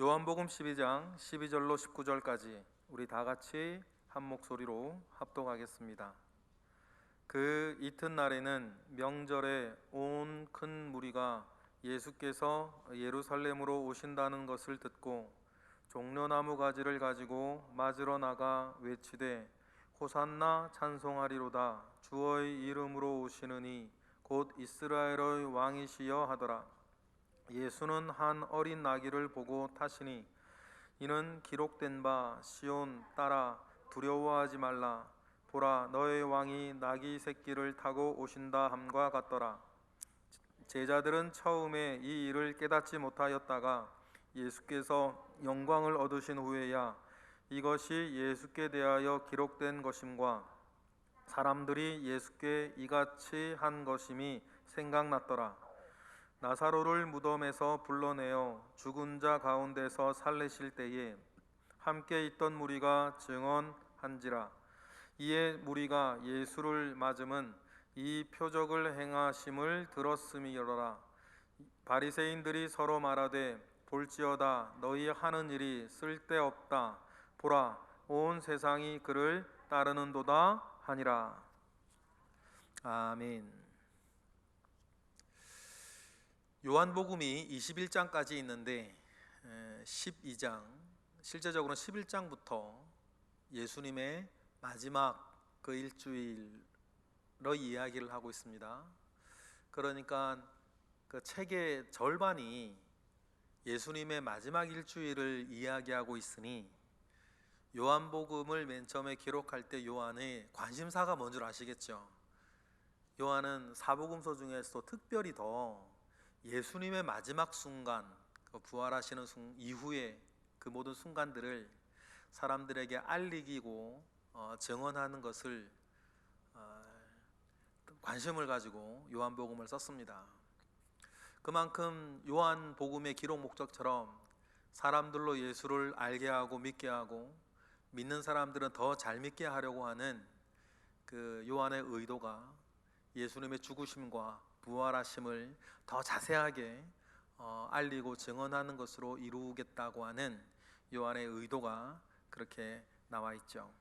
요한복음 12장 12절로 19절까지 우리 다 같이 한 목소리로 합독하겠습니다. 그 이튿날에는 명절에 온 큰 무리가 예수께서 예루살렘으로 오신다는 것을 듣고 종려나무 가지를 가지고 맞으러 나가 외치되 호산나 찬송하리로다 주의 이름으로 오시느니 곧 이스라엘의 왕이시여 하더라. 예수는 한 어린 나귀를 보고 타시니 이는 기록된 바 시온 딸아 두려워하지 말라 보라 너의 왕이 나귀 새끼를 타고 오신다 함과 같더라. 제자들은 처음에 이 일을 깨닫지 못하였다가 예수께서 영광을 얻으신 후에야 이것이 예수께 대하여 기록된 것임과 사람들이 예수께 이같이 한 것임이 생각났더라. 나사로를 무덤에서 불러내어 죽은 자 가운데서 살리실 때에 함께 있던 무리가 증언한지라. 이에 무리가 예수를 맞음은 이 표적을 행하심을 들었음이로라. 바리새인들이 서로 말하되 볼지어다 너희 하는 일이 쓸데없다 보라 온 세상이 그를 따르는도다 하니라. 아멘. 요한복음이 21장까지 있는데 12장, 실제적으로는 11장부터 예수님의 마지막 그 일주일의 이야기를 하고 있습니다. 그러니까 그 책의 절반이 예수님의 마지막 일주일을 이야기하고 있으니 요한복음을 맨 처음에 기록할 때 요한의 관심사가 뭔 줄 아시겠죠? 요한은 사복음서 중에서도 특별히 더 예수님의 마지막 순간, 부활하시는 이후에 그 모든 순간들을 사람들에게 알리고 증언하는 것을 관심을 가지고 요한복음을 썼습니다. 그만큼 요한복음의 기록 목적처럼 사람들로 예수를 알게 하고 믿게 하고 믿는 사람들은 더 잘 믿게 하려고 하는 그 요한의 의도가 예수님의 죽으심과 부활하심을 더 자세하게 알리고 증언하는 것으로 이루겠다고 하는 요한의 의도가 그렇게 나와 있죠.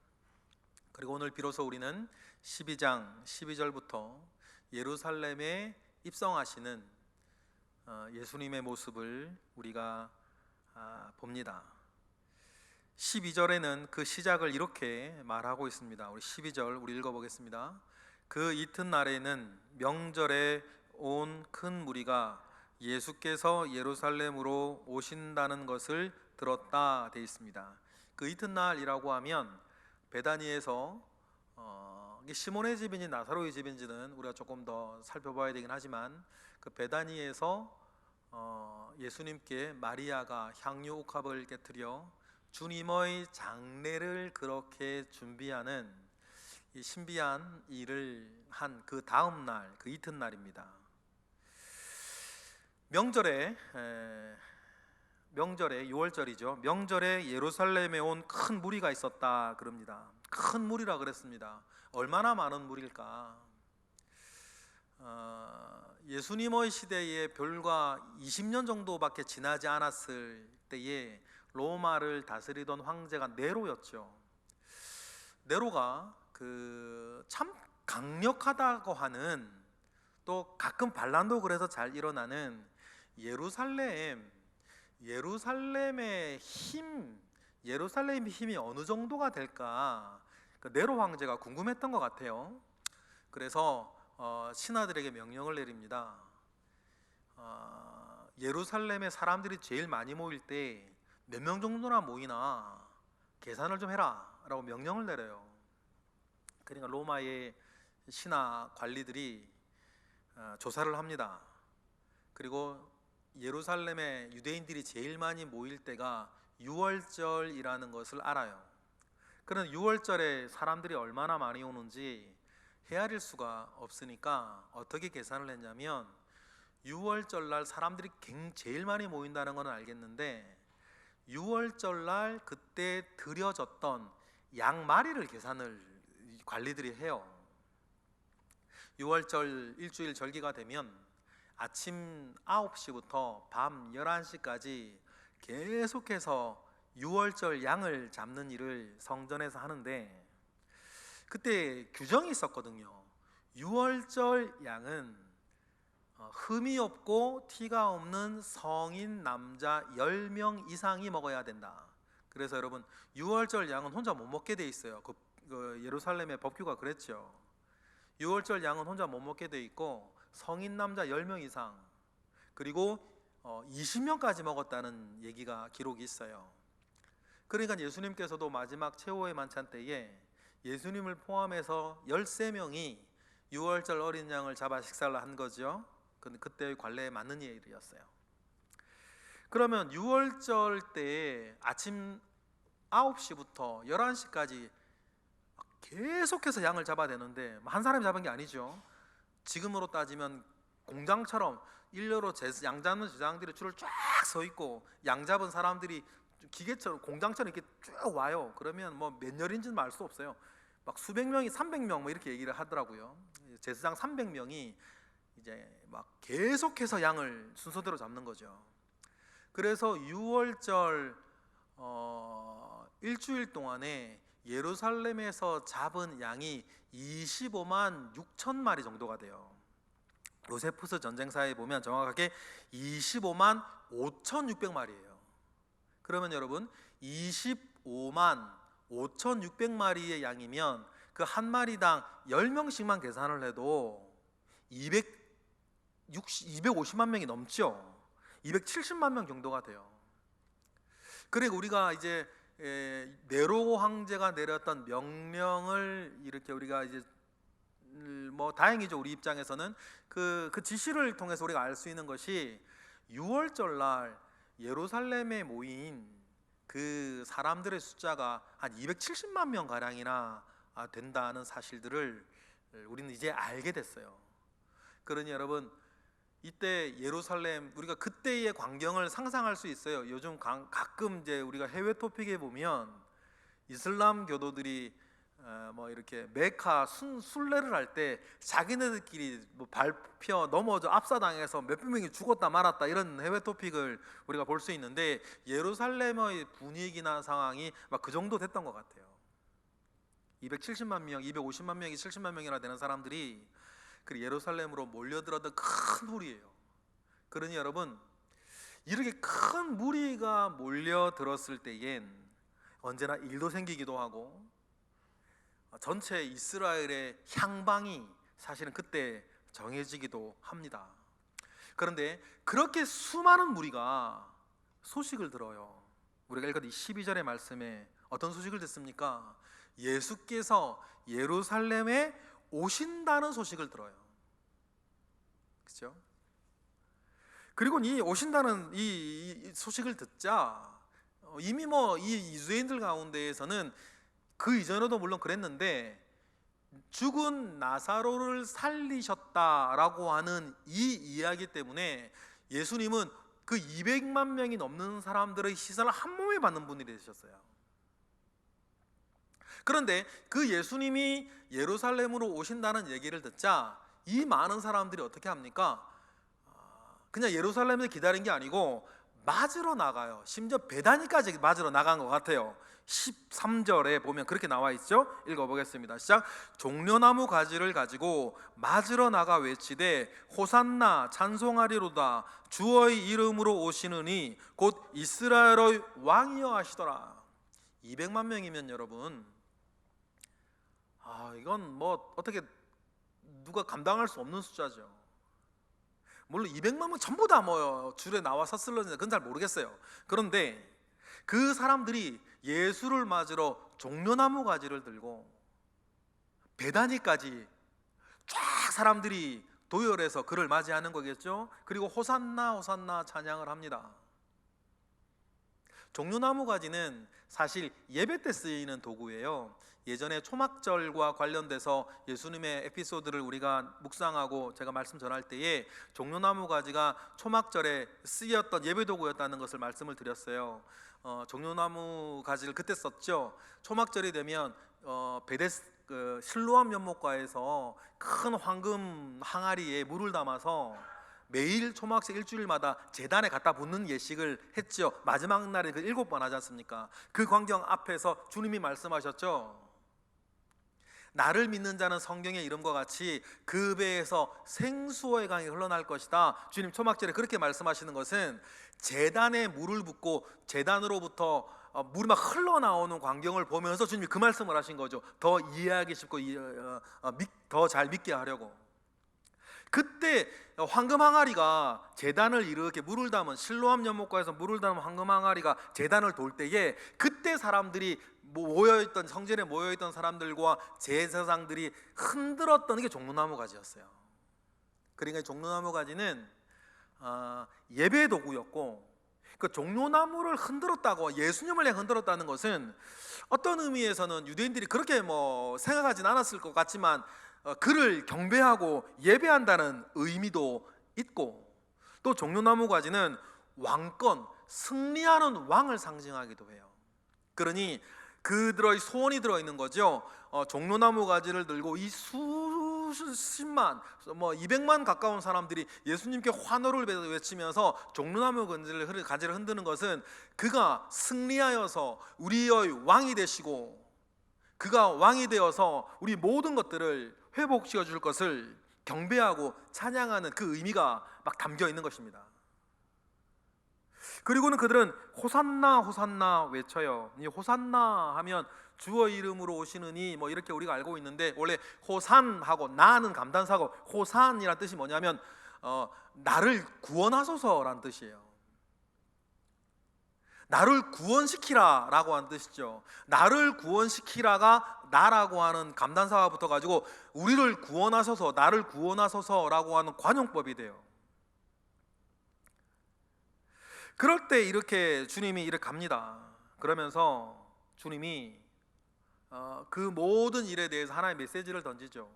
그리고 오늘 비로소 우리는 12장 12절부터 예루살렘에 입성하시는 예수님의 모습을 우리가 봅니다. 12절에는 그 시작을 이렇게 말하고 있습니다. 우리 12절 우리 읽어보겠습니다. 그 이튿날에는 명절에 온 큰 무리가 예수께서 예루살렘으로 오신다는 것을 들었다 되어 있습니다. 그 이튿날이라고 하면 베다니에서 시몬의 집인지 나사로의 집인지는 우리가 조금 더 살펴봐야 되긴 하지만 그 베다니에서 예수님께 마리아가 향유 옥합을 깨뜨려 주님의 장례를 그렇게 준비하는 이 신비한 일을 한 그 다음 날, 그 이튿날입니다. 명절에 6월절이죠. 명절에 예루살렘에 온 큰 무리가 있었다 그럽니다. 큰 무리라 그랬습니다. 얼마나 많은 무리일까? 예수님의 시대에 불과 20년 정도밖에 지나지 않았을 때에 로마를 다스리던 황제가 네로였죠. 네로가 참 강력하다고 하는, 또 가끔 반란도 그래서 잘 일어나는 예루살렘의 힘이 어느 정도가 될까, 네로 황제가 궁금했던 것 같아요. 그래서 신하들에게 명령을 내립니다. 예루살렘에 사람들이 제일 많이 모일 때 몇 명 정도나 모이나 계산을 좀 해라 라고 명령을 내려요. 그러니까 로마의 신하 관리들이 조사를 합니다. 그리고 예루살렘에 유대인들이 제일 많이 모일 때가 6월절이라는 것을 알아요. 그런 6월절에 사람들이 얼마나 많이 오는지 헤아릴 수가 없으니까 어떻게 계산을 했냐면 6월절 날 사람들이 제일 많이 모인다는 건 알겠는데 6월절 날 그때 드려졌던 양마리를 관리들이 해요. 6월절 일주일 절기가 되면 아침 9시부터 밤 11시까지 계속해서 유월절 양을 잡는 일을 성전에서 하는데, 그때 규정이 있었거든요. 유월절 양은 흠이 없고 티가 없는 성인 남자 10명 이상이 먹어야 된다. 그래서 여러분, 유월절 양은 혼자 못 먹게 돼 있어요. 그 예루살렘의 법규가 그랬죠. 유월절 양은 혼자 못 먹게 돼 있고, 성인 남자 10명 이상, 그리고 20명까지 먹었다는 얘기가 기록이 있어요. 그러니까 예수님께서도 마지막 최후의 만찬 때에 예수님을 포함해서 13명이 유월절 어린 양을 잡아 식사를 한 거죠. 그때의 관례에 맞는 일이었어요. 그러면 유월절 때 아침 9시부터 11시까지 계속해서 양을 잡아야 되는데, 한 사람이 잡은 게 아니죠. 지금으로 따지면 공장처럼 일렬로 양 잡는 제사장들이 줄을 쫙 서 있고, 양 잡은 사람들이 기계처럼 공장처럼 이렇게 쭉 와요. 그러면 뭐 몇 열인지는 알 수 없어요. 막 수백 명이 300명 뭐 이렇게 얘기를 하더라고요. 제사장 300명이 이제 막 계속해서 양을 순서대로 잡는 거죠. 그래서 유월절 일주일 동안에 예루살렘에서 잡은 양이 25만 6천 마리 정도가 돼요. 요세푸스 전쟁사에 보면 정확하게 25만 5,600마리예요. 그러면 여러분, 25만 5,600마리의 양이면 그 한 마리당 10명씩만 계산을 해도 250만 명이 넘죠. 270만 명 정도가 돼요. 그리고 우리가 이제 네로 황제가 내렸던 명령을 이렇게 우리가 이제 뭐 다행이죠. 우리 입장에서는 그 지시를 통해서 우리가 알 수 있는 것이, 6월절 날 예루살렘에 모인 그 사람들의 숫자가 한 270만 명 가량이나 된다는 사실들을 우리는 이제 알게 됐어요. 그러니 여러분, 이때 예루살렘, 우리가 그때의 광경을 상상할 수 있어요. 요즘 가끔 이제 우리가 해외 토픽에 보면 이슬람 교도들이 뭐 이렇게 메카 순례를 할 때 자기네들끼리 뭐 밟혀 넘어져 압사당해서 몇백 명이 죽었다 말았다, 이런 해외 토픽을 우리가 볼 수 있는데, 예루살렘의 분위기나 상황이 막 그 정도 됐던 것 같아요. 270만 명, 250만 명이 70만 명이나 되는 사람들이 그 예루살렘으로 몰려들었던 큰 무리예요. 그러니 여러분, 이렇게 큰 무리가 몰려들었을 때엔 언제나 일도 생기기도 하고, 전체 이스라엘의 향방이 사실은 그때 정해지기도 합니다. 그런데 그렇게 수많은 무리가 소식을 들어요. 우리가 읽은 이 12절의 말씀에 어떤 소식을 듣습니까? 예수께서 예루살렘에 오신다는 소식을 들어요. 그렇죠? 그리고 이 오신다는 이 소식을 듣자, 이미 뭐 이 유대인들 가운데에서는 그 이전에도 물론 그랬는데, 죽은 나사로를 살리셨다라고 하는 이 이야기 때문에 예수님은 그 200만 명이 넘는 사람들의 시선을 한 몸에 받는 분이 되셨어요. 그런데 그 예수님이 예루살렘으로 오신다는 얘기를 듣자 이 많은 사람들이 어떻게 합니까? 그냥 예루살렘에서 기다린 게 아니고 맞으러 나가요. 심지어 베다니까지 맞으러 나간 것 같아요. 13절에 보면 그렇게 나와 있죠. 읽어보겠습니다. 시작. 종려나무 가지를 가지고 맞으러 나가 외치되 호산나 찬송하리로다 주의 이름으로 오시느니 곧 이스라엘의 왕이여 하시더라. 200만 명이면 여러분, 이건 뭐 어떻게 누가 감당할 수 없는 숫자죠. 물론 200만 명 전부 다 뭐 줄에 나와 섰을런지 그건 잘 모르겠어요. 그런데 그 사람들이 예수를 맞으러 종려나무 가지를 들고 베다니까지 쫙 사람들이 도열해서 그를 맞이하는 거겠죠. 그리고 호산나 호산나 찬양을 합니다. 종려나무 가지는 사실 예배 때 쓰이는 도구예요. 예전에 초막절과 관련돼서 예수님의 에피소드를 우리가 묵상하고 제가 말씀 전할 때에 종려나무 가지가 초막절에 쓰였던 예배 도구였다는 것을 말씀을 드렸어요. 종려나무 가지를 그때 썼죠. 초막절이 되면 실로암 연못가에서 큰 황금 항아리에 물을 담아서 매일 초막새 일주일마다 제단에 갖다 붓는 예식을 했죠. 마지막 날에 그 7번 하지 않습니까? 그 광경 앞에서 주님이 말씀하셨죠. 나를 믿는 자는 성경의 이름과 같이 그 배에서 생수의 강이 흘러날 것이다. 주님 초막절에 그렇게 말씀하시는 것은 제단에 물을 붓고 제단으로부터 물이 막 흘러나오는 광경을 보면서 주님이 그 말씀을 하신 거죠. 더 이해하기 쉽고 더 잘 믿게 하려고. 그때 황금 항아리가 제단을 이렇게 물을 담은 실로암 연못가에서 물을 담은 황금 항아리가 제단을 돌 때에 그때 사람들이 모여있던 성전에 모여있던 사람들과 제사장들이 흔들었던 게 종려나무 가지였어요. 그러니까 종려나무 가지는 예배 도구였고, 그 종려나무를 흔들었다고 예수님을 흔들었다는 것은 어떤 의미에서는 유대인들이 그렇게 생각하진 않았을 것 같지만 그를 경배하고 예배한다는 의미도 있고, 또 종려나무 가지는 왕권, 승리하는 왕을 상징하기도 해요. 그러니 그들의 소원이 들어있는 거죠. 종려나무 가지를 들고 이 수십만 200만 가까운 사람들이 예수님께 환호를 외치면서 종려나무 가지를 흔드는 것은 그가 승리하여서 우리의 왕이 되시고 그가 왕이 되어서 우리 모든 것들을 회복시켜 줄 것을 경배하고 찬양하는 그 의미가 막 담겨 있는 것입니다. 그리고는 그들은 호산나 호산나 외쳐요. 이 호산나 하면 주의 이름으로 오시느니 이렇게 우리가 알고 있는데, 원래 호산하고 나는 감탄사고 호산이란 뜻이 뭐냐면 나를 구원하소서라는 뜻이에요. 나를 구원시키라 라고 하는 뜻이죠. 나를 구원시키라가 나라고 하는 감탄사가 붙어가지고 우리를 구원하소서, 나를 구원하소서 라고 하는 관용법이 돼요. 그럴 때 이렇게 주님이 이렇게 갑니다. 그러면서 주님이 그 모든 일에 대해서 하나의 메시지를 던지죠.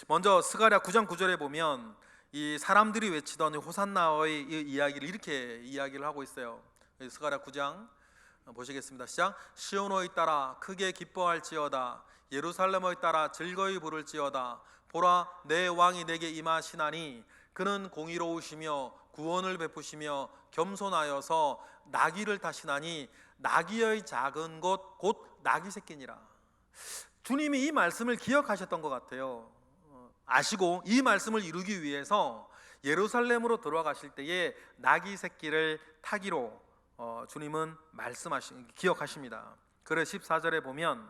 먼저 스가랴 9장 9절에 보면 이 사람들이 외치던 호산나의 이야기를 이렇게 이야기를 하고 있어요. 스가랴 9장 보시겠습니다. 시작. 시온호에 따라 크게 기뻐할지어다. 예루살렘에 따라 즐거이 부를지어다. 보라, 내 왕이 내게 임하시나니 그는 공의로우시며 구원을 베푸시며 겸손하여서 나귀를 타시나니 나귀의 작은 것 곧 나귀 새끼니라. 주님이 이 말씀을 기억하셨던 것 같아요. 아시고 이 말씀을 이루기 위해서 예루살렘으로 들어가실 때에 나귀 새끼를 타기로 주님은 기억하십니다. 그래서 14절에 보면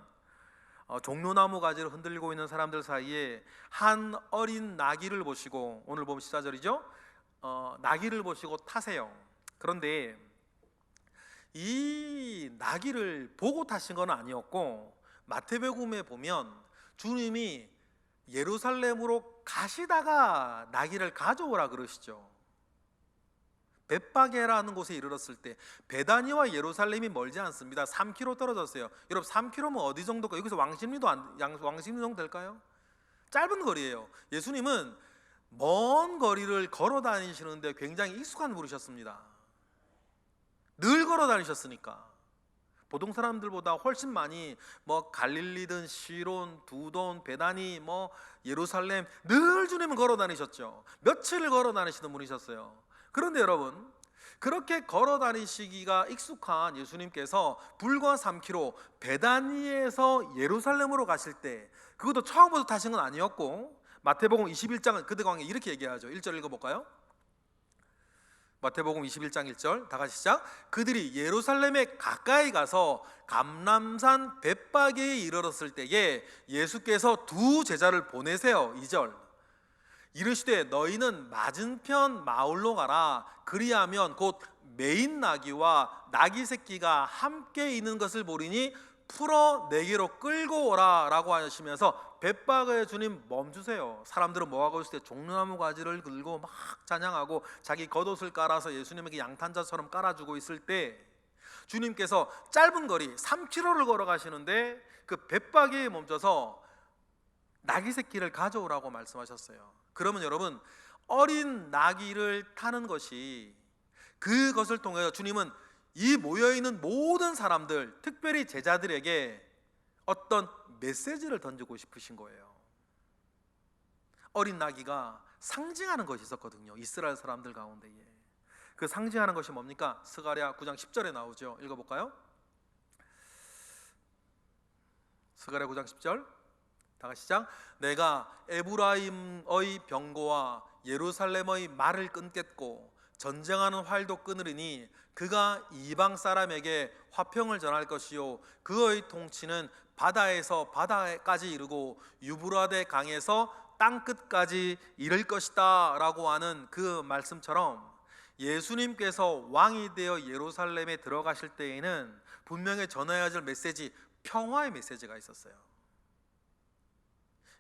종려나무 가지를 흔들고 있는 사람들 사이에 한 어린 나귀를 보시고, 오늘 보면 14절이죠. 나귀를 보시고 타세요. 그런데 이 나귀를 보고 타신 건 아니었고, 마태복음에 보면 주님이 예루살렘으로 가시다가 나귀를 가져오라 그러시죠. 벳바게라는 곳에 이르렀을 때, 베다니와 예루살렘이 멀지 않습니다. 3km 떨어졌어요. 여러분 3km면 어디 정도일까요? 여기서 왕십리 정도 될까요? 짧은 거리예요. 예수님은 먼 거리를 걸어 다니시는데 굉장히 익숙한 분이셨습니다. 늘 걸어 다니셨으니까. 보통 사람들보다 훨씬 많이 갈릴리든 시론, 두돈, 베다니, 예루살렘 늘 주님은 걸어 다니셨죠. 며칠을 걸어 다니시는 분이셨어요. 그런데 여러분, 그렇게 걸어 다니시기가 익숙한 예수님께서 불과 3km 베다니에서 예루살렘으로 가실 때, 그것도 처음부터 타신 건 아니었고, 마태복음 21장은 그들 관계 이렇게 얘기하죠. 1절 읽어볼까요? 마태복음 21장 1절 다 같이 시작. 그들이 예루살렘에 가까이 가서 감람산 벳바게에 이르렀을 때에 예수께서 두 제자를 보내세요. 2절 이르시되 너희는 맞은편 마을로 가라. 그리하면 곧 매인 나귀와 나귀 새끼가 함께 있는 것을 보리니 풀어 내게로 끌고 오라 라고 하시면서 벳바게 주님 멈추세요. 사람들은 뭐하고 있을 때 종려나무 가지를 들고 막 찬양하고 자기 겉옷을 깔아서 예수님에게 양탄자처럼 깔아주고 있을 때 주님께서 짧은 거리 3km를 걸어가시는데 그 벳바게에 멈춰서 나귀 새끼를 가져오라고 말씀하셨어요. 그러면 여러분, 어린 나귀를 타는 것이, 그것을 통해서 주님은 이 모여있는 모든 사람들, 특별히 제자들에게 어떤 메시지를 던지고 싶으신 거예요. 어린 나귀가 상징하는 것이 있었거든요. 이스라엘 사람들 가운데에. 그 상징하는 것이 뭡니까? 스가랴 9장 10절에 나오죠. 읽어볼까요? 스가랴 9장 10절 다 같이 시작. 내가 에브라임의 병거와 예루살렘의 말을 끊겠고 전쟁하는 활도 끊으리니 그가 이방 사람에게 화평을 전할 것이요 그의 통치는 바다에서 바다까지 이르고 유브라데 강에서 땅 끝까지 이를 것이다 라고 하는 그 말씀처럼 예수님께서 왕이 되어 예루살렘에 들어가실 때에는 분명히 전해야 할 메시지, 평화의 메시지가 있었어요.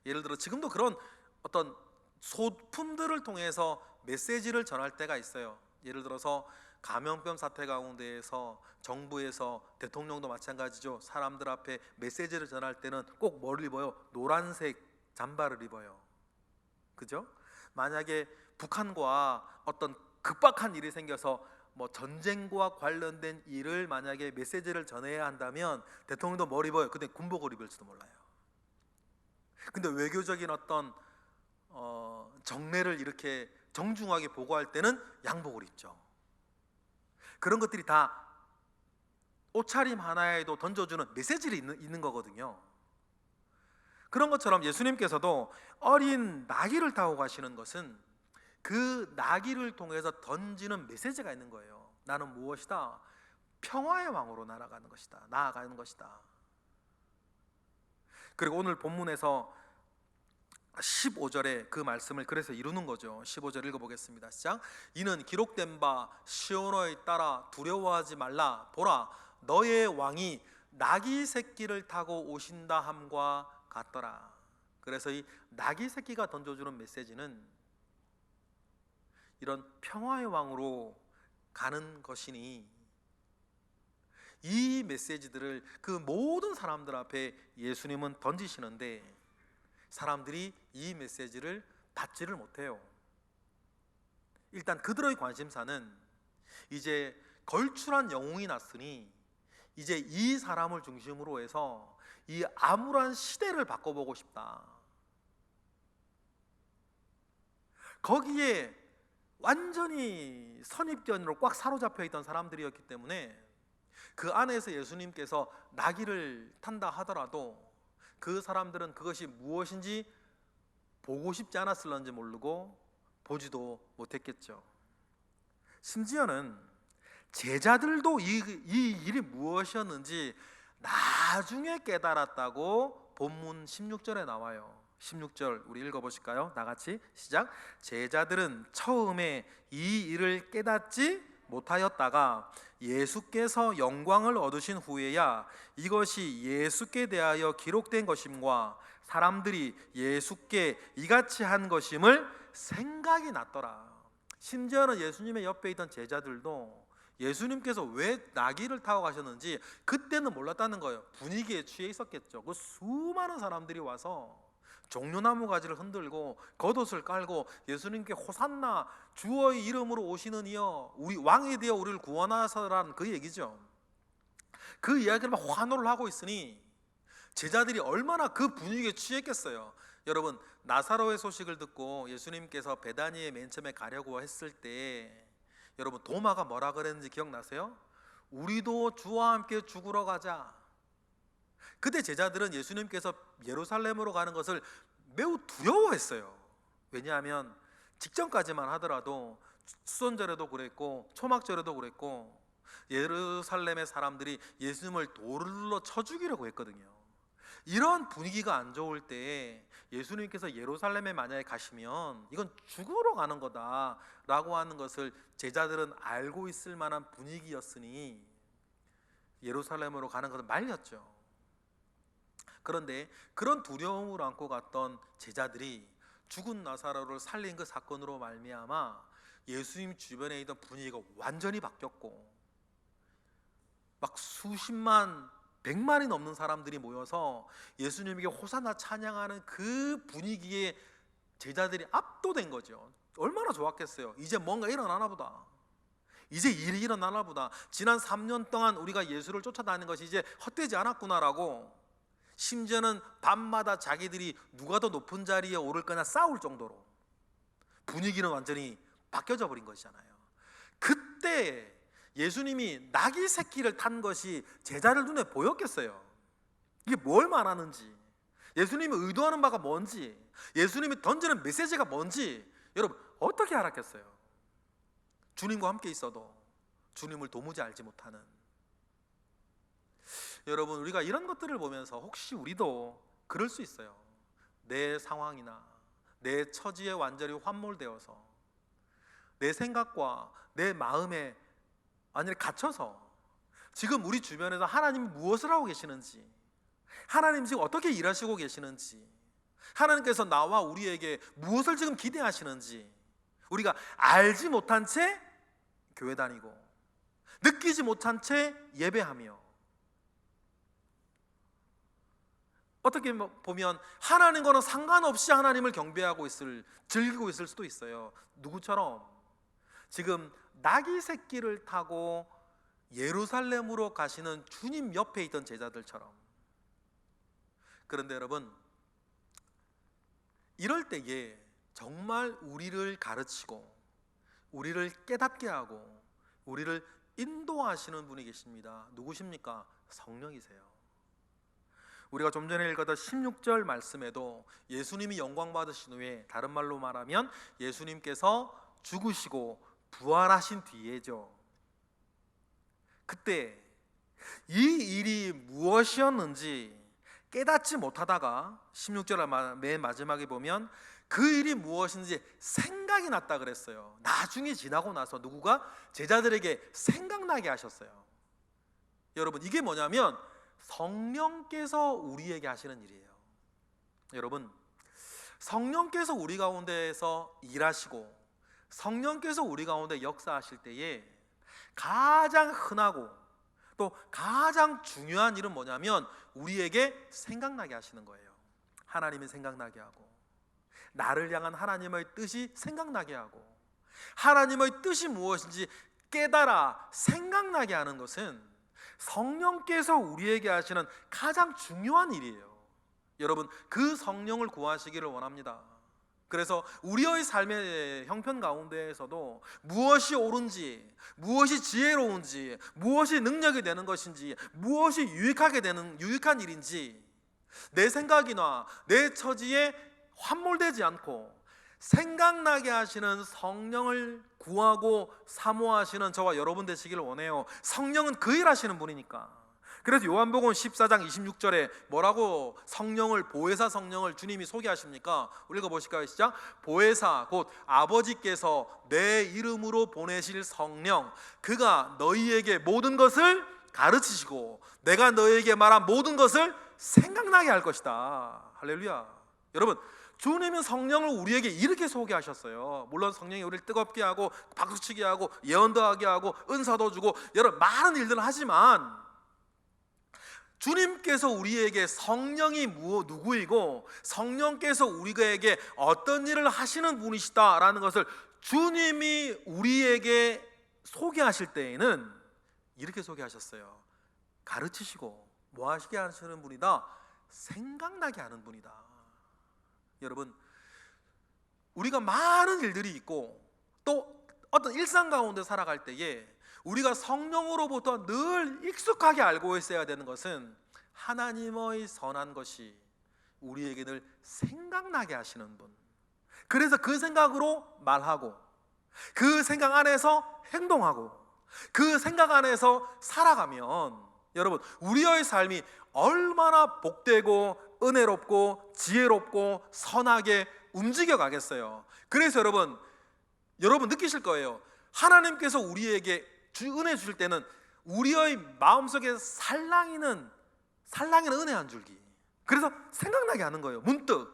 예를 들어 지금도 그런 어떤 소품들을 통해서 메시지를 전할 때가 있어요. 예를 들어서 감염병 사태 가운데에서 정부에서, 대통령도 마찬가지죠. 사람들 앞에 메시지를 전할 때는 꼭 뭘 입어요? 노란색 잠바를 입어요. 그죠? 만약에 북한과 어떤 급박한 일이 생겨서 뭐 전쟁과 관련된 일을 만약에 메시지를 전해야 한다면 대통령도 뭘 입어요? 근데 군복을 입을지도 몰라요. 근데 외교적인 어떤 정례를 이렇게 정중하게 보고할 때는 양복을 입죠. 그런 것들이 다 옷차림 하나에도 던져주는 메시지를 있는 거거든요. 그런 것처럼 예수님께서도 어린 나귀를 타고 가시는 것은 그 나귀를 통해서 던지는 메시지가 있는 거예요. 나는 무엇이다? 평화의 왕으로 나아가는 것이다. 그리고 오늘 본문에서 15절에 그 말씀을 그래서 이루는 거죠. 15절 읽어보겠습니다. 시작. 이는 기록된 바 시온호에 따라 두려워하지 말라. 보라, 너의 왕이 나귀 새끼를 타고 오신다 함과 같더라. 그래서 이 나귀 새끼가 던져주는 메시지는 이런 평화의 왕으로 가는 것이니, 이 메시지들을 그 모든 사람들 앞에 예수님은 던지시는데 사람들이 이 메시지를 받지를 못해요. 일단 그들의 관심사는 이제 걸출한 영웅이 났으니 이제 이 사람을 중심으로 해서 이 암울한 시대를 바꿔보고 싶다. 거기에 완전히 선입견으로 꽉 사로잡혀 있던 사람들이었기 때문에 그 안에서 예수님께서 나귀를 탄다 하더라도 그 사람들은 그것이 무엇인지 보고 싶지 않았을런지 모르고 보지도 못했겠죠. 심지어는 제자들도 이 일이 무엇이었는지 나중에 깨달았다고 본문 16절에 나와요. 16절 우리 읽어보실까요? 나같이 시작. 제자들은 처음에 이 일을 깨닫지 못하였다가 예수께서 영광을 얻으신 후에야 이것이 예수께 대하여 기록된 것임과 사람들이 예수께 이같이 한 것임을 생각이 났더라. 심지어는 예수님의 옆에 있던 제자들도 예수님께서 왜 나귀를 타고 가셨는지 그때는 몰랐다는 거예요. 분위기에 취해 있었겠죠. 그 수많은 사람들이 와서 종려나무 가지를 흔들고 겉옷을 깔고 예수님께 호산나 주의 이름으로 오시는 이여 우리 왕이 되어 우리를 구원하소서라는 그 얘기죠. 그 이야기를 막 환호를 하고 있으니 제자들이 얼마나 그 분위기에 취했겠어요. 여러분, 나사로의 소식을 듣고 예수님께서 베다니에 맨 처음에 가려고 했을 때 여러분 도마가 뭐라 그랬는지 기억나세요? 우리도 주와 함께 죽으러 가자. 그때 제자들은 예수님께서 예루살렘으로 가는 것을 매우 두려워했어요. 왜냐하면 직전까지만 하더라도 수선절에도 그랬고 초막절에도 그랬고 예루살렘의 사람들이 예수님을 돌로 쳐 죽이려고 했거든요. 이런 분위기가 안 좋을 때 예수님께서 예루살렘에 만약에 가시면 이건 죽으러 가는 거다라고 하는 것을 제자들은 알고 있을 만한 분위기였으니 예루살렘으로 가는 것을 말렸죠. 그런데 그런 두려움을 안고 갔던 제자들이 죽은 나사로를 살린 그 사건으로 말미암아 예수님 주변에 있던 분위기가 완전히 바뀌었고 막 수십만, 백만이 넘는 사람들이 모여서 예수님에게 호산나 찬양하는 그 분위기에 제자들이 압도된 거죠. 얼마나 좋았겠어요. 이제 뭔가 일어나나 보다. 이제 일이 일어나나 보다. 지난 3년 동안 우리가 예수를 쫓아다니는 것이 이제 헛되지 않았구나라고, 심지어는 밤마다 자기들이 누가 더 높은 자리에 오를 거냐 싸울 정도로 분위기는 완전히 바뀌어져 버린 것이잖아요. 그때 예수님이 나귀 새끼를 탄 것이 제자들 눈에 보였겠어요? 이게 뭘 말하는지, 예수님이 의도하는 바가 뭔지, 예수님이 던지는 메시지가 뭔지 여러분 어떻게 알았겠어요? 주님과 함께 있어도 주님을 도무지 알지 못하는 여러분, 우리가 이런 것들을 보면서 혹시 우리도 그럴 수 있어요. 내 상황이나 내 처지에 완전히 환몰되어서 내 생각과 내 마음에 완전히 갇혀서 지금 우리 주변에서 하나님이 무엇을 하고 계시는지, 하나님 지금 어떻게 일하시고 계시는지, 하나님께서 나와 우리에게 무엇을 지금 기대하시는지 우리가 알지 못한 채 교회 다니고 느끼지 못한 채 예배하며, 어떻게 보면 하나님과는 상관없이 하나님을 경배하고 즐기고 있을 수도 있어요. 누구처럼? 지금 나귀 새끼를 타고 예루살렘으로 가시는 주님 옆에 있던 제자들처럼. 그런데 여러분, 이럴 때에 정말 우리를 가르치고 우리를 깨닫게 하고 우리를 인도하시는 분이 계십니다. 누구십니까? 성령이세요. 우리가 좀 전에 읽었던 16절 말씀에도 예수님이 영광 받으신 후에, 다른 말로 말하면 예수님께서 죽으시고 부활하신 뒤에죠. 그때 이 일이 무엇이었는지 깨닫지 못하다가 16절 맨 마지막에 보면 그 일이 무엇인지 생각이 났다 그랬어요. 나중에 지나고 나서 누구가 제자들에게 생각나게 하셨어요. 여러분, 이게 뭐냐면 성령께서 우리에게 하시는 일이에요. 여러분, 성령께서 우리 가운데에서 일하시고 성령께서 우리 가운데 역사하실 때에 가장 흔하고 또 가장 중요한 일은 뭐냐면 우리에게 생각나게 하시는 거예요. 하나님이 생각나게 하고, 나를 향한 하나님의 뜻이 생각나게 하고, 하나님의 뜻이 무엇인지 깨달아 생각나게 하는 것은 성령께서 우리에게 하시는 가장 중요한 일이에요. 여러분, 그 성령을 구하시기를 원합니다. 그래서 우리의 삶의 형편 가운데에서도 무엇이 옳은지, 무엇이 지혜로운지, 무엇이 능력이 되는 것인지, 무엇이 유익한 일인지 내 생각이나 내 처지에 환몰되지 않고 생각나게 하시는 성령을 구하고 사모하시는 저와 여러분 되시기를 원해요. 성령은 그 일하시는 분이니까. 그래서 요한복음 14장 26절에 뭐라고 성령을, 보혜사 성령을 주님이 소개하십니까? 읽어보실까요? 시작. 보혜사 곧 아버지께서 내 이름으로 보내실 성령, 그가 너희에게 모든 것을 가르치시고 내가 너희에게 말한 모든 것을 생각나게 할 것이다. 할렐루야. 여러분, 주님은 성령을 우리에게 이렇게 소개하셨어요. 물론 성령이 우리를 뜨겁게 하고 박수치게 하고 예언도 하게 하고 은사도 주고 여러 많은 일들을 하지만, 주님께서 우리에게 성령이 누구이고 성령께서 우리에게 어떤 일을 하시는 분이시다라는 것을 주님이 우리에게 소개하실 때에는 이렇게 소개하셨어요. 가르치시고 뭐 하시게 하시는 분이다? 생각나게 하는 분이다. 여러분, 우리가 많은 일들이 있고 또 어떤 일상 가운데 살아갈 때에 우리가 성령으로부터 늘 익숙하게 알고 있어야 되는 것은 하나님의 선한 것이 우리에게 늘 생각나게 하시는 분, 그래서 그 생각으로 말하고 그 생각 안에서 행동하고 그 생각 안에서 살아가면 여러분, 우리의 삶이 얼마나 복되고 은혜롭고 지혜롭고 선하게 움직여 가겠어요. 그래서 여러분 느끼실 거예요. 하나님께서 우리에게 은혜 주실 때는 우리의 마음속에 살랑이는 은혜 한 줄기, 그래서 생각나게 하는 거예요. 문득.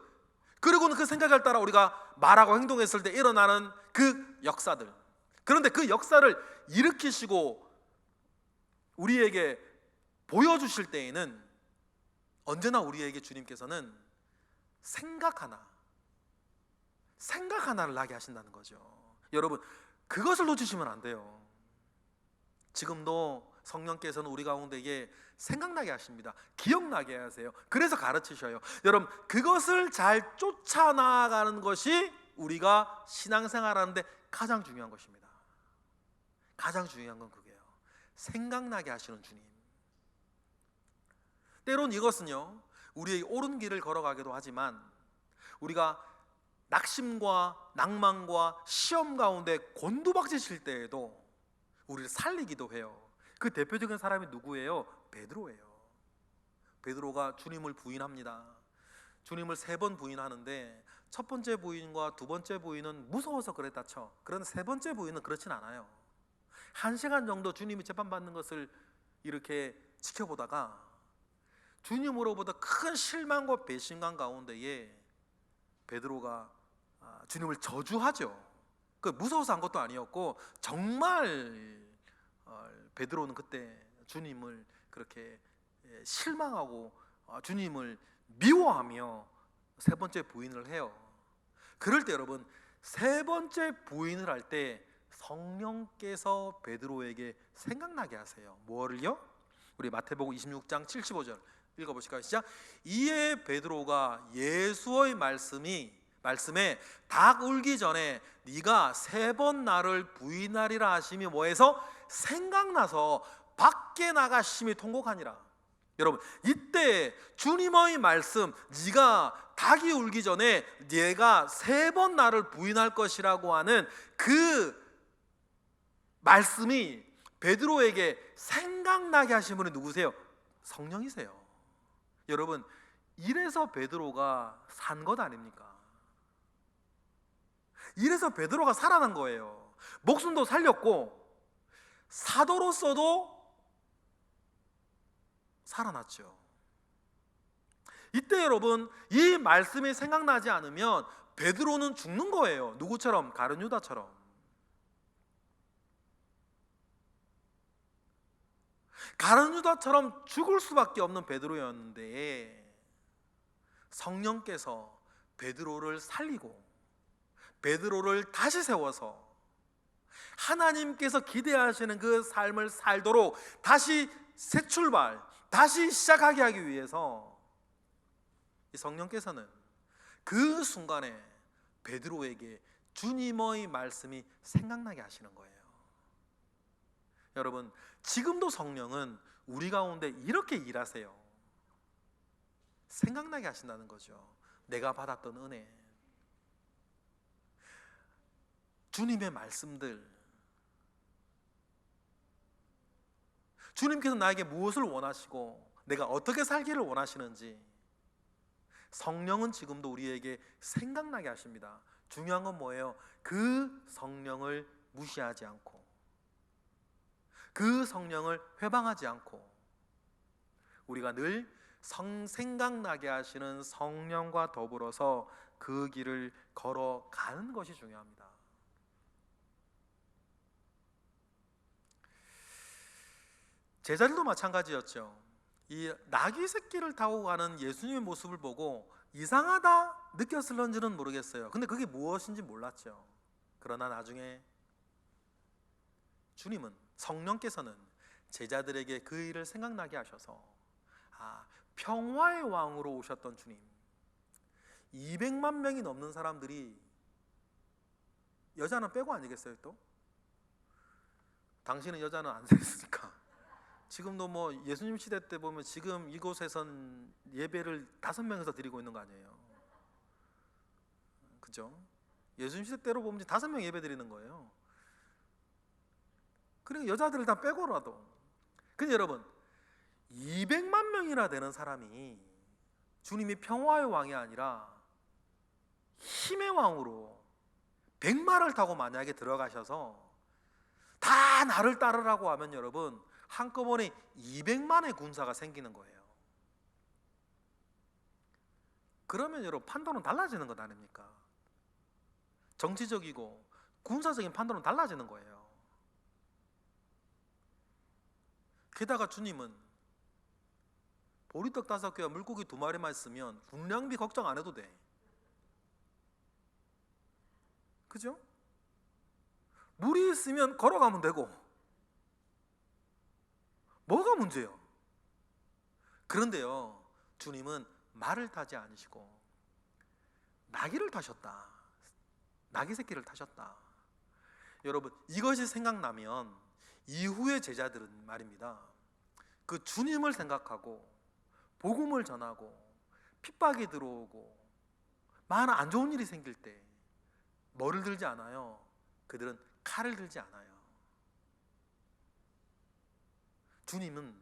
그리고는 그 생각을 따라 우리가 말하고 행동했을 때 일어나는 그 역사들, 그런데 그 역사를 일으키시고 우리에게 보여주실 때에는 언제나 우리에게 주님께서는 생각 하나를 나게 하신다는 거죠. 여러분, 그것을 놓치시면 안 돼요. 지금도 성령께서는 우리 가운데에 생각나게 하십니다. 기억나게 하세요. 그래서 가르치셔요. 여러분, 그것을 잘 쫓아나가는 것이 우리가 신앙생활하는데 가장 중요한 것입니다. 가장 중요한 건 그게요. 생각나게 하시는 주님. 때론 이것은요, 우리의 옳은 길을 걸어가기도 하지만 우리가 낙심과 낭만과 시험 가운데 곤두박질칠 때에도 우리를 살리기도 해요. 그 대표적인 사람이 누구예요? 베드로예요. 베드로가 주님을 부인합니다. 주님을 3번 부인하는데 첫 번째 부인과 두 번째 부인은 무서워서 그랬다 쳐. 그런데 세 번째 부인은 그렇진 않아요. 1시간 정도 주님이 재판받는 것을 이렇게 지켜보다가 주님으로부터 큰 실망과 배신감 가운데에 베드로가 주님을 저주하죠. 그 무서워서 한 것도 아니었고 정말 베드로는 그때 주님을 그렇게 실망하고 주님을 미워하며 3번째 부인을 해요. 그럴 때 여러분, 3번째 부인을 할 때 성령께서 베드로에게 생각나게 하세요. 뭐를요? 우리 마태복음 26장 75절 읽어보실까요? 시작. 이에 베드로가 예수의 말씀에 닭 울기 전에 네가 3번 나를 부인하리라 하심이 뭐해서 생각나서 밖에 나가심이 통곡하니라. 여러분, 이때 주님의 말씀, 네가 닭이 울기 전에 네가 3번 나를 부인할 것이라고 하는 그 말씀이 베드로에게 생각나게 하신 분이 누구세요? 성령이세요. 여러분, 이래서 베드로가 산 것 아닙니까? 이래서 베드로가 살아난 거예요. 목숨도 살렸고 사도로서도 살아났죠. 이때 여러분, 이 말씀이 생각나지 않으면 베드로는 죽는 거예요. 누구처럼? 가룟 유다처럼. 가룟 유다처럼 죽을 수밖에 없는 베드로였는데 성령께서 베드로를 살리고 베드로를 다시 세워서 하나님께서 기대하시는 그 삶을 살도록 다시 새 출발, 다시 시작하게 하기 위해서 이 성령께서는 그 순간에 베드로에게 주님의 말씀이 생각나게 하시는 거예요. 여러분, 지금도 성령은 우리 가운데 이렇게 일하세요. 생각나게 하신다는 거죠. 내가 받았던 은혜, 주님의 말씀들, 주님께서 나에게 무엇을 원하시고 내가 어떻게 살기를 원하시는지 성령은 지금도 우리에게 생각나게 하십니다. 중요한 건 뭐예요? 그 성령을 무시하지 않고 그 성령을 회방하지 않고 우리가 늘 생각나게 하시는 성령과 더불어서 그 길을 걸어가는 것이 중요합니다. 제자들도 마찬가지였죠. 이 나귀 새끼를 타고 가는 예수님의 모습을 보고 이상하다 느꼈을런지는 모르겠어요. 근데 그게 무엇인지 몰랐죠. 그러나 나중에 주님은, 성령께서는 제자들에게 그 일을 생각나게 하셔서 평화의 왕으로 오셨던 주님, 200만 명이 넘는 사람들이, 여자는 빼고 아니겠어요? 또 당신은 여자는 안 셌으니까 지금도 뭐 예수님 시대 때 보면 지금 이곳에선 예배를 5명에서 드리고 있는 거 아니에요? 그죠? 예수님 시대 때로 보면 5명 예배 드리는 거예요. 그러니까 여자들을 다 빼고라도. 근데 여러분, 200만 명이나 되는 사람이 주님이 평화의 왕이 아니라 힘의 왕으로 백마를 타고 만약에 들어가셔서 다 나를 따르라고 하면 여러분, 한꺼번에 200만의 군사가 생기는 거예요. 그러면 여러분, 판단은 달라지는 것 아닙니까? 정치적이고 군사적인 판단은 달라지는 거예요. 게다가 주님은 보리떡 5개와 물고기 2마리만 있으면 군량비 걱정 안 해도 돼. 그죠? 물이 있으면 걸어가면 되고 뭐가 문제요? 그런데요, 주님은 말을 타지 않으시고 나귀를 타셨다. 낙이 새끼를 타셨다. 여러분, 이것이 생각나면 이후의 제자들은 말입니다, 그 주님을 생각하고 복음을 전하고 핍박이 들어오고 많은 안 좋은 일이 생길 때 뭐를 들지 않아요? 그들은 칼을 들지 않아요. 주님은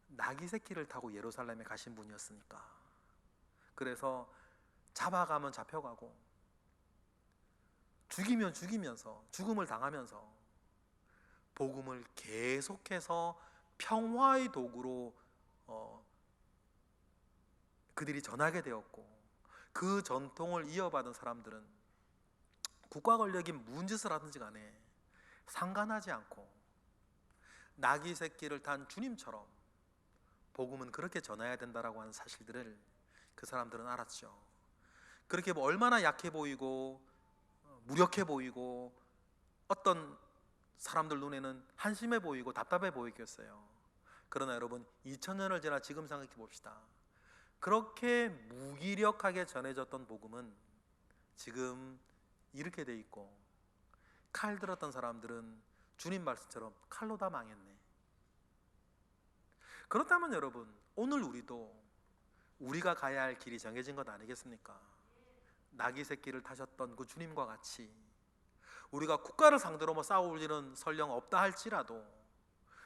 나귀 새끼를 타고 예루살렘에 가신 분이었으니까. 그래서 잡아가면 잡혀가고 죽이면 죽이면서 죽음을 당하면서 복음을 계속해서 평화의 도구로 그들이 전하게 되었고, 그 전통을 이어받은 사람들은 국가 권력이 무슨 짓을 하든지 간에 상관하지 않고 나귀 새끼를 탄 주님처럼 복음은 그렇게 전해야 된다라고 하는 사실들을 그 사람들은 알았죠. 그렇게 얼마나 약해 보이고 무력해 보이고 어떤 사람들 눈에는 한심해 보이고 답답해 보이겠어요. 그러나 여러분, 2000년을 지나 지금 생각해 봅시다. 그렇게 무기력하게 전해졌던 복음은 지금 이렇게 돼 있고, 칼 들었던 사람들은 주님 말씀처럼 칼로 다 망했네. 그렇다면 여러분, 오늘 우리도 우리가 가야 할 길이 정해진 것 아니겠습니까? 나귀 새끼를 타셨던 그 주님과 같이 우리가 국가를 상대로 싸울 일은 설령 없다 할지라도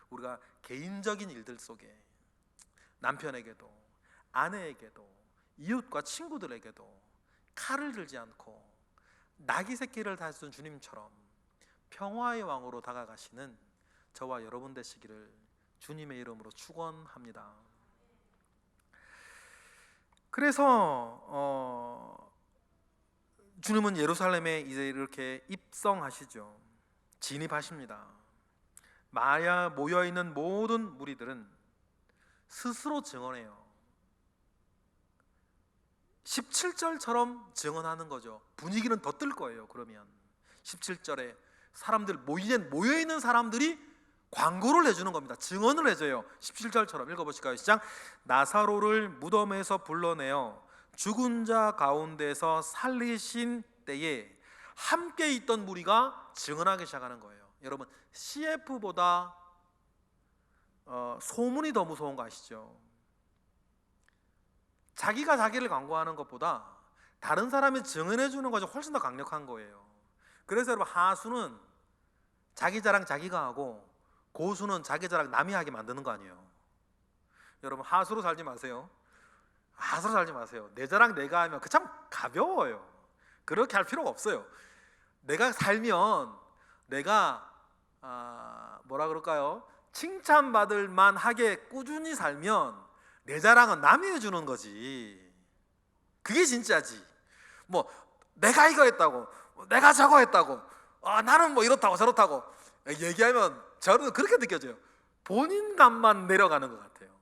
우리가 개인적인 일들 속에 남편에게도 아내에게도 이웃과 친구들에게도 칼을 들지 않고 나귀 새끼를 타신 주님처럼 평화의 왕으로 다가가시는 저와 여러분 되시기를 주님의 이름으로 축원합니다. 그래서 주님은 예루살렘에 이제 이렇게 입성하시죠. 진입하십니다. 마야 모여있는 모든 무리들은 스스로 증언해요. 17절처럼 증언하는 거죠. 분위기는 더 뜰 거예요. 그러면 17절에 사람들 모여있는 사람들이 광고를 해주는 겁니다. 증언을 해줘요. 17절처럼 읽어보실까요? 시작. 나사로를 무덤에서 불러내어 죽은 자 가운데서 살리신 때에 함께 있던 무리가 증언하기 시작하는 거예요. 여러분, CF보다 소문이 더 무서운 거 아시죠? 자기가 자기를 광고하는 것보다 다른 사람이 증언해 주는 것이 훨씬 더 강력한 거예요. 그래서 여러분, 하수는 자기 자랑 자기가 하고 고수는 자기 자랑 남이 하게 만드는 거 아니에요. 여러분, 하수로 살지 마세요. 하수로 살지 마세요. 내 자랑 내가 하면 그 참 가벼워요. 그렇게 할 필요가 없어요. 내가 살면 내가 뭐라 그럴까요? 칭찬받을 만하게 꾸준히 살면 내 자랑은 남이 해주는 거지. 그게 진짜지. 뭐 내가 이거 했다고, 내가 저거 했다고, 나는 뭐 이렇다고 저렇다고 얘기하면 저는 그렇게 느껴져요. 본인감만 내려가는 것 같아요.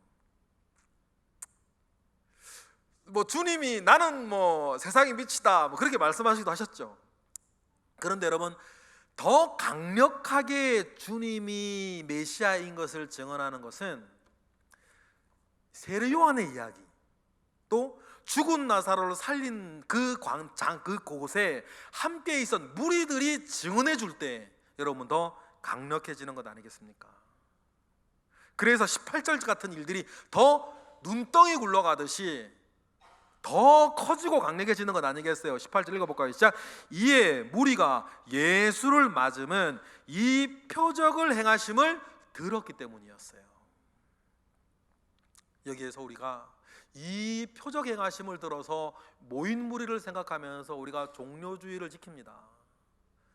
뭐 주님이 나는 뭐 세상이 빛이다 뭐 그렇게 말씀하시기도 하셨죠. 그런데 여러분, 더 강력하게 주님이 메시아인 것을 증언하는 것은 세례 요한의 이야기, 또 죽은 나사로를 살린 그곳에 함께 있었던 무리들이 증언해 줄 때 여러분 더 강력해지는 것 아니겠습니까? 그래서 18절 같은 일들이 더 눈덩이 굴러가듯이 더 커지고 강력해지는 것 아니겠어요? 18절 읽어볼까요? 시작. 이에 무리가 예수를 맞음은 이 표적을 행하심을 들었기 때문이었어요. 여기에서 우리가 이 표적 행하심을 들어서 모인 무리를 생각하면서 우리가 종료주의를 지킵니다.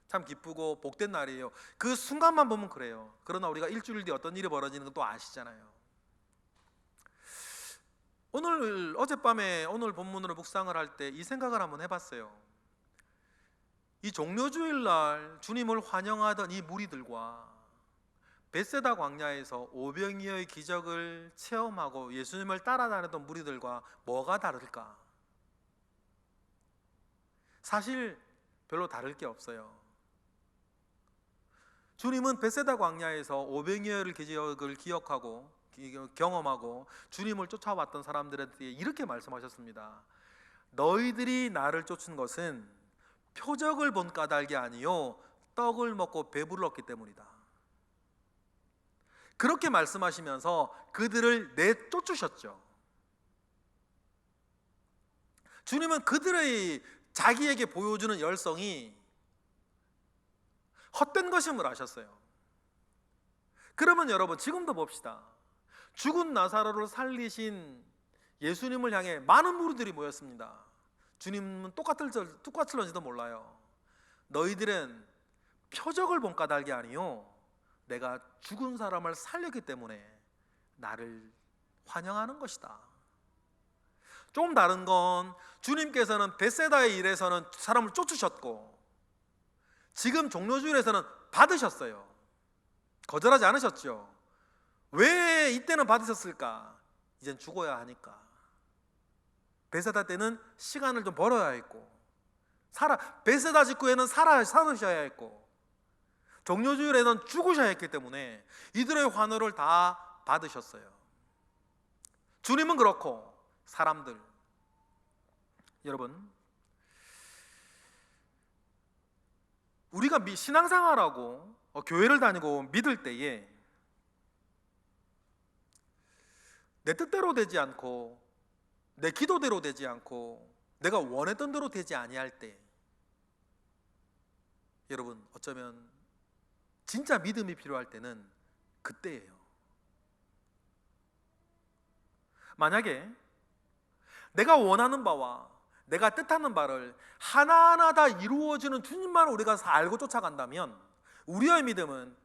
참 기쁘고 복된 날이에요. 그 순간만 보면 그래요. 그러나 우리가 일주일 뒤에 어떤 일이 벌어지는 건 또 아시잖아요. 어젯밤에 오늘 본문으로 묵상을 할 때 이 생각을 한번 해봤어요. 이 종료주일 날 주님을 환영하던 이 무리들과 벳세다 광야에서 오병이어의 기적을 체험하고 예수님을 따라다녔던 무리들과 뭐가 다를까? 사실 별로 다를 게 없어요. 주님은 벳세다 광야에서 오병이어의 기적을 기억하고 경험하고 주님을 쫓아왔던 사람들한테 이렇게 말씀하셨습니다. 너희들이 나를 쫓은 것은 표적을 본 까닭이 아니요 떡을 먹고 배불렀기 때문이다. 그렇게 말씀하시면서 그들을 내쫓으셨죠. 주님은 그들의 자기에게 보여주는 열성이 헛된 것임을 아셨어요. 그러면 여러분 지금도 봅시다. 죽은 나사로를 살리신 예수님을 향해 많은 무리들이 모였습니다. 주님은 똑같을런지도 몰라요. 너희들은 표적을 본 까닭이 아니요 내가 죽은 사람을 살렸기 때문에 나를 환영하는 것이다. 좀 다른 건 주님께서는 벳세다의 일에서는 사람을 쫓으셨고 지금 종료주일에서는 받으셨어요. 거절하지 않으셨죠. 왜 이때는 받으셨을까? 이젠 죽어야 하니까. 벳세다 때는 시간을 좀 벌어야 했고 벳세다 직후에는 살으셔야 했고 종료주일에는 죽으셔야 했기 때문에 이들의 환호를 다 받으셨어요. 주님은 그렇고 사람들, 여러분, 우리가 신앙생활하고 교회를 다니고 믿을 때에 내 뜻대로 되지 않고 내 기도대로 되지 않고 내가 원했던 대로 되지 아니할 때, 여러분 어쩌면 진짜 믿음이 필요할 때는 그때예요. 만약에 내가 원하는 바와 내가 뜻하는 바를 하나하나 다 이루어지는 주님만 우리가 알고 쫓아간다면 우리의 믿음은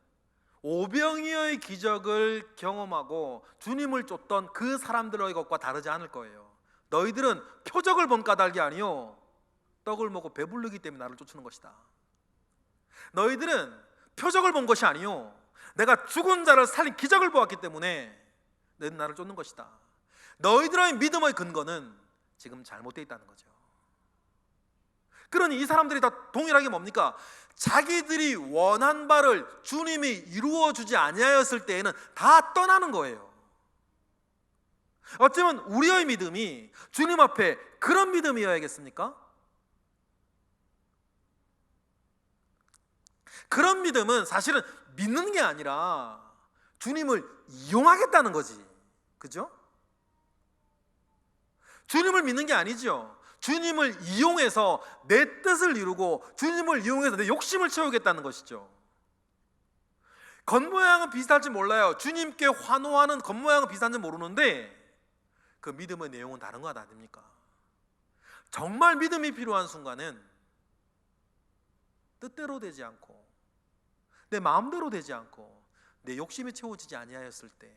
오병이어의 기적을 경험하고 주님을 쫓던 그 사람들의 것과 다르지 않을 거예요. 너희들은 표적을 본 까닭이 아니요 떡을 먹고 배부르기 때문에 나를 쫓는 것이다. 너희들은 표적을 본 것이 아니요 내가 죽은 자를 살린 기적을 보았기 때문에 너희는 나를 쫓는 것이다. 너희들의 믿음의 근거는 지금 잘못되어 있다는 거죠. 그러니 이 사람들이 다 동일하게 뭡니까? 자기들이 원한 바를 주님이 이루어 주지 아니하였을 때에는 다 떠나는 거예요. 어쩌면 우리의 믿음이 주님 앞에 그런 믿음이어야겠습니까? 그런 믿음은 사실은 믿는 게 아니라 주님을 이용하겠다는 거지. 그죠? 주님을 믿는 게 아니죠. 주님을 이용해서 내 뜻을 이루고 주님을 이용해서 내 욕심을 채우겠다는 것이죠. 겉모양은 비슷할지 몰라요. 주님께 환호하는 겉모양은 비슷한지 모르는데 그 믿음의 내용은 다른 것 아닙니까? 정말 믿음이 필요한 순간은 뜻대로 되지 않고 내 마음대로 되지 않고 내 욕심이 채워지지 아니하였을 때,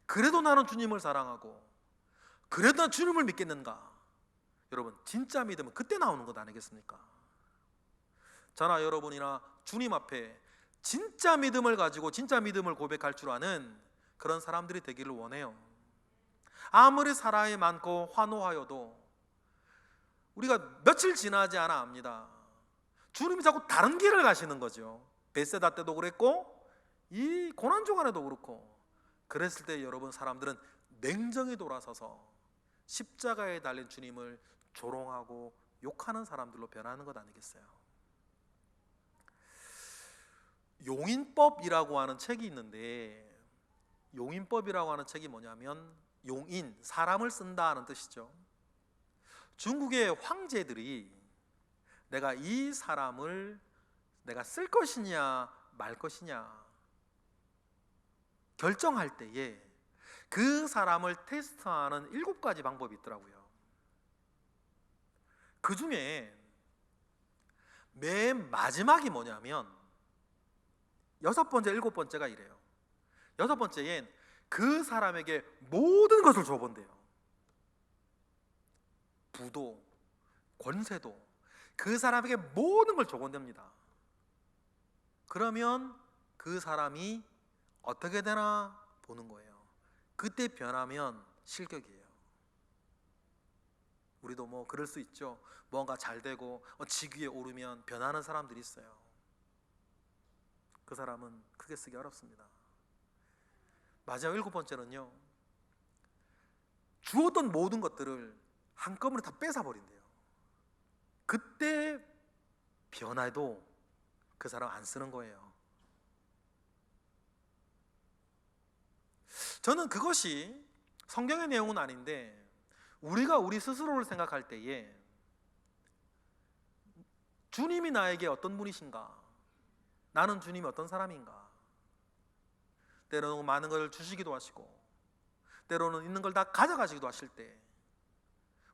그래도 나는 주님을 사랑하고 그래도 난 주님을 믿겠는가? 여러분 진짜 믿음은 그때 나오는 것 아니겠습니까? 저나 여러분이나 주님 앞에 진짜 믿음을 가지고 진짜 믿음을 고백할 줄 아는 그런 사람들이 되기를 원해요. 아무리 사랑이 많고 환호하여도 우리가 며칠 지나지 않아 압니다. 주님이 자꾸 다른 길을 가시는 거죠. 벳세다 때도 그랬고 이 고난주간에도 그렇고, 그랬을 때 여러분 사람들은 냉정히 돌아서서 십자가에 달린 주님을 조롱하고 욕하는 사람들로 변하는 것 아니겠어요? 용인법이라고 하는 책이 있는데, 용인법이라고 하는 책이 뭐냐면 용인, 사람을 쓴다는 뜻이죠. 중국의 황제들이 내가 이 사람을 내가 쓸 것이냐 말 것이냐 결정할 때에 그 사람을 테스트하는 7가지 방법이 있더라고요. 그 중에 맨 마지막이 뭐냐면 6번째, 7번째가 이래요. 6번째엔 그 사람에게 모든 것을 줘본대요. 부도, 권세도 그 사람에게 모든 걸 줘본답니다. 그러면 그 사람이 어떻게 되나 보는 거예요. 그때 변하면 실격이에요. 우리도 뭐 그럴 수 있죠. 뭔가 잘 되고 직위에 오르면 변하는 사람들이 있어요. 그 사람은 크게 쓰기 어렵습니다. 마지막 7번째는요, 주었던 모든 것들을 한꺼번에 다 뺏어버린대요. 그때 변화도 그 사람 안 쓰는 거예요. 저는 그것이 성경의 내용은 아닌데 우리가 우리 스스로를 생각할 때에 주님이 나에게 어떤 분이신가? 나는 주님이 어떤 사람인가? 때로는 많은 것을 주시기도 하시고 때로는 있는 걸 다 가져가시기도 하실 때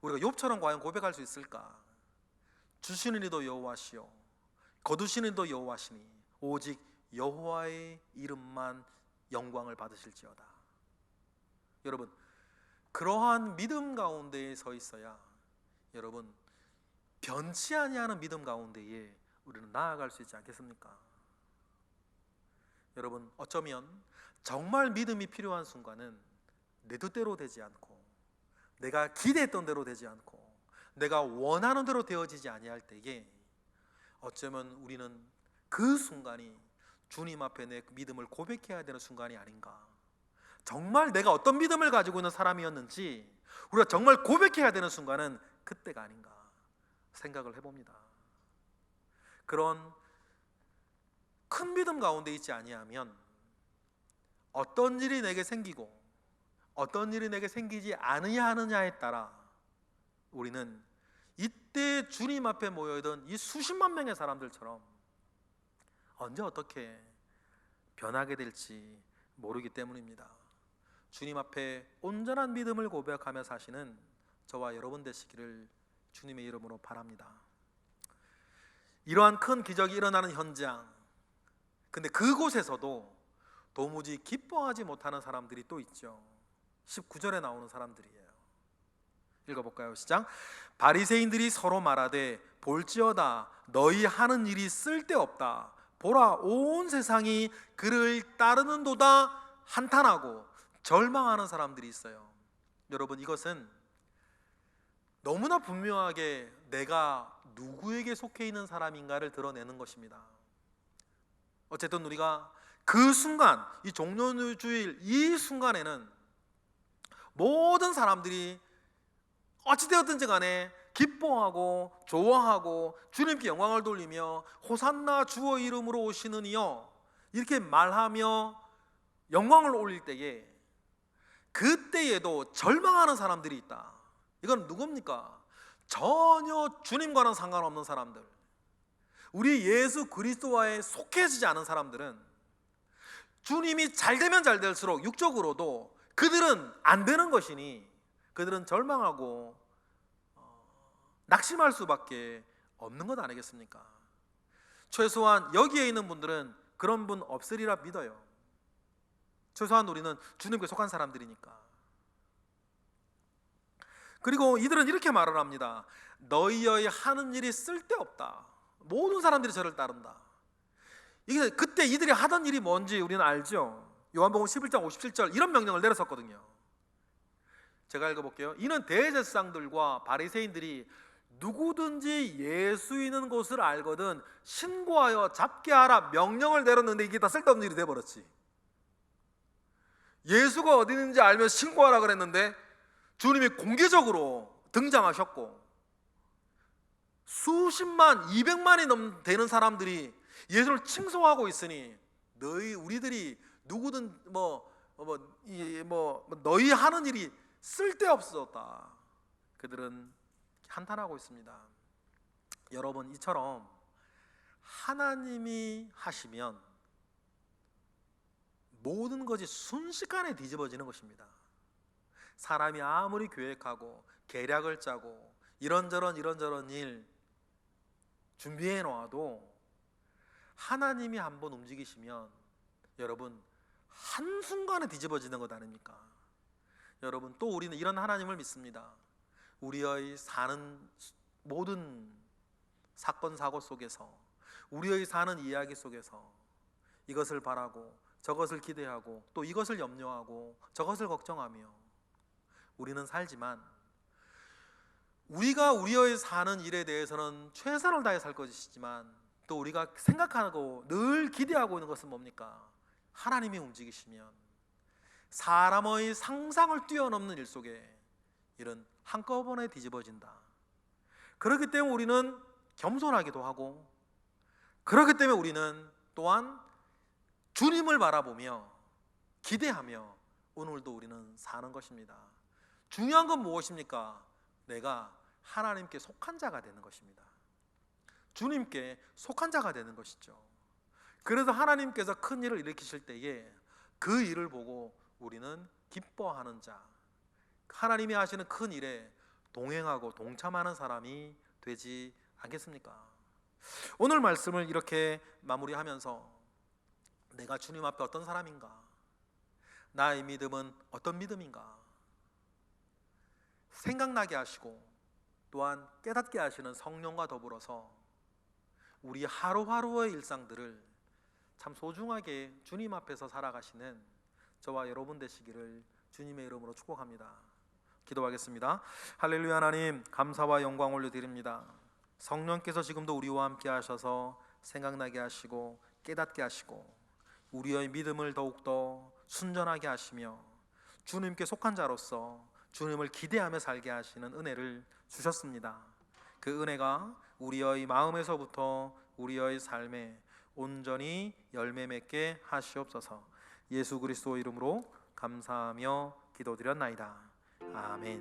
우리가 욥처럼 과연 고백할 수 있을까? 주시는 이도 여호와시요 거두시는 이도 여호와시니 오직 여호와의 이름만 영광을 받으실지어다. 여러분, 그러한 믿음 가운데에 서 있어야 여러분 변치 아니하는 믿음 가운데에 우리는 나아갈 수 있지 않겠습니까? 여러분, 어쩌면 정말 믿음이 필요한 순간은 내 뜻대로 되지 않고 내가 기대했던 대로 되지 않고 내가 원하는 대로 되어지지 아니할 때에 어쩌면 우리는 그 순간이 주님 앞에 내 믿음을 고백해야 되는 순간이 아닌가. 정말 내가 어떤 믿음을 가지고 있는 사람이었는지 우리가 정말 고백해야 되는 순간은 그때가 아닌가 생각을 해봅니다. 그런 큰 믿음 가운데 있지 아니하면 어떤 일이 내게 생기고 어떤 일이 내게 생기지 않으냐 하느냐에 따라 우리는 이때 주님 앞에 모여있던 이 수십만 명의 사람들처럼 언제 어떻게 변하게 될지 모르기 때문입니다. 주님 앞에 온전한 믿음을 고백하며 사시는 저와 여러분 되시기를 주님의 이름으로 바랍니다. 이러한 큰 기적이 일어나는 현장, 근데 그곳에서도 도무지 기뻐하지 못하는 사람들이 또 있죠. 19절에 나오는 사람들이에요. 읽어볼까요? 시작. 바리새인들이 서로 말하되 볼지어다 너희 하는 일이 쓸데없다. 보라 온 세상이 그를 따르는도다 한탄하고 절망하는 사람들이 있어요. 여러분, 이것은 너무나 분명하게 내가 누구에게 속해 있는 사람인가를 드러내는 것입니다. 어쨌든 우리가 그 순간, 이 종료주일 이 순간에는 모든 사람들이 어찌되었든지 간에 기뻐하고 좋아하고 주님께 영광을 돌리며 호산나 주의 이름으로 오시는 이여 이렇게 말하며 영광을 올릴 때에 그때에도 절망하는 사람들이 있다. 이건 누굽니까? 전혀 주님과는 상관없는 사람들, 우리 예수 그리스도와에 속해지지 않은 사람들은 주님이 잘 되면 잘 될수록 육적으로도 그들은 안 되는 것이니 그들은 절망하고 낙심할 수밖에 없는 것 아니겠습니까? 최소한 여기에 있는 분들은 그런 분 없으리라 믿어요. 최소한 우리는 주님께 속한 사람들이니까. 그리고 이들은 이렇게 말을 합니다. 너희의 하는 일이 쓸데없다. 모든 사람들이 저를 따른다. 이게 그때 이들이 하던 일이 뭔지 우리는 알죠. 요한복음 11장 57절 이런 명령을 내렸었거든요. 제가 읽어볼게요. 이는 대제사장들과 바리새인들이 누구든지 예수 있는 곳을 알거든 신고하여 잡게 하라 명령을 내렸는데 이게 다 쓸데없는 일이 돼버렸지. 예수가 어디 있는지 알면 신고하라 그랬는데 주님이 공개적으로 등장하셨고 수십만, 200만이 되는 사람들이 예수를 칭송하고 있으니 우리들이 누구든 너희 하는 일이 쓸데없었다. 그들은 한탄하고 있습니다. 여러분, 이처럼 하나님이 하시면 모든 것이 순식간에 뒤집어지는 것입니다. 사람이 아무리 계획하고 계략을 짜고 이런저런 일 준비해 놓아도 하나님이 한번 움직이시면 여러분 한순간에 뒤집어지는 것 아닙니까? 여러분, 또 우리는 이런 하나님을 믿습니다. 우리의 사는 모든 사건 사고 속에서, 우리의 사는 이야기 속에서 이것을 바라고 저것을 기대하고 또 이것을 염려하고 저것을 걱정하며 우리는 살지만 우리가 우리의 사는 일에 대해서는 최선을 다해 살 것이지만 또 우리가 생각하고 늘 기대하고 있는 것은 뭡니까? 하나님이 움직이시면 사람의 상상을 뛰어넘는 일 속에 일은 한꺼번에 뒤집어진다. 그렇기 때문에 우리는 겸손하기도 하고 그렇기 때문에 우리는 또한 주님을 바라보며 기대하며 오늘도 우리는 사는 것입니다. 중요한 건 무엇입니까? 내가 하나님께 속한 자가 되는 것입니다. 주님께 속한 자가 되는 것이죠. 그래서 하나님께서 큰 일을 일으키실 때에 그 일을 보고 우리는 기뻐하는 자, 하나님이 하시는 큰 일에 동행하고 동참하는 사람이 되지 않겠습니까? 오늘 말씀을 이렇게 마무리하면서 내가 주님 앞에 어떤 사람인가? 나의 믿음은 어떤 믿음인가? 생각나게 하시고 또한 깨닫게 하시는 성령과 더불어서 우리 하루하루의 일상들을 참 소중하게 주님 앞에서 살아가시는 저와 여러분 되시기를 주님의 이름으로 축복합니다. 기도하겠습니다. 할렐루야. 하나님, 감사와 영광 올려드립니다. 성령께서 지금도 우리와 함께 하셔서 생각나게 하시고 깨닫게 하시고 우리의 믿음을 더욱더 순전하게 하시며 주님께 속한 자로서 주님을 기대하며 살게 하시는 은혜를 주셨습니다. 그 은혜가 우리의 마음에서부터 우리의 삶에 온전히 열매 맺게 하시옵소서. 예수 그리스도 이름으로 감사하며 기도드렸나이다. 아멘.